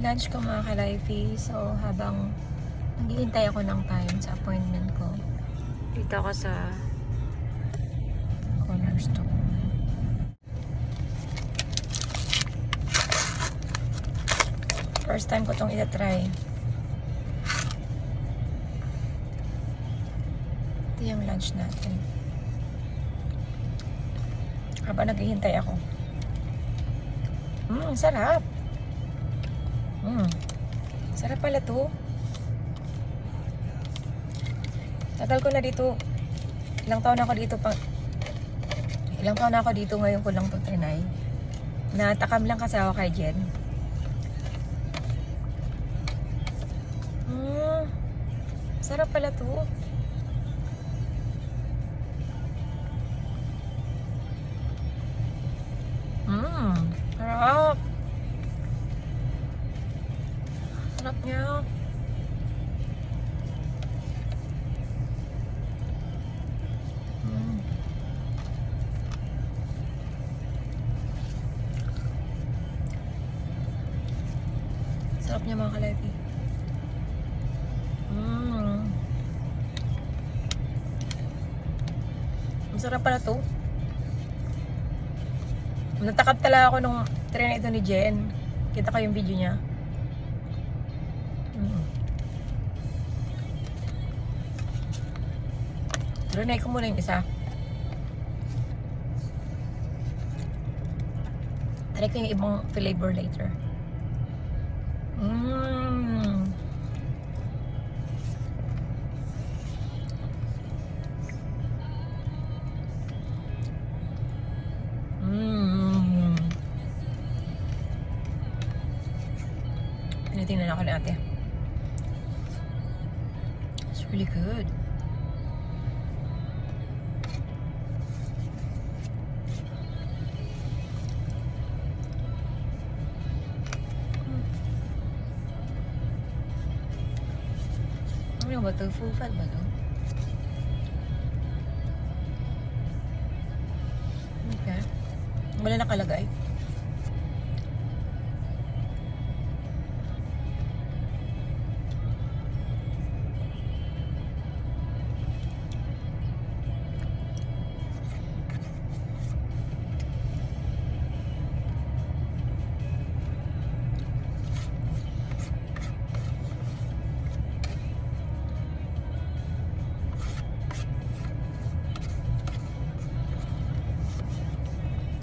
lunch ko mga ka-Lifey. So, habang naghihintay ako ng time sa appointment ko, dito ako sa corner store. First time ko itong itatry. Ito yung lunch natin. Habang naghihintay ako. Sarap. Sarap pala to. Tagal ko na dito. Ilang taon na ako dito ngayon ko lang to trinay. Natakam lang kasi ako kay Jen. Sarap pala to. Sarap. Sarap niya. Sarap niya mga ka-Lifey. Masarap pala to. Natakap talaga ako nung trinay ito ni Jen. Kita ko yung video niya. Trinay ko muna yung isa. Try ko yung ibang flavor later. Tinitingnan ako na ate. It's really good. Ano ba ito? Full fat ba ito? Okay. Wala nakalagay.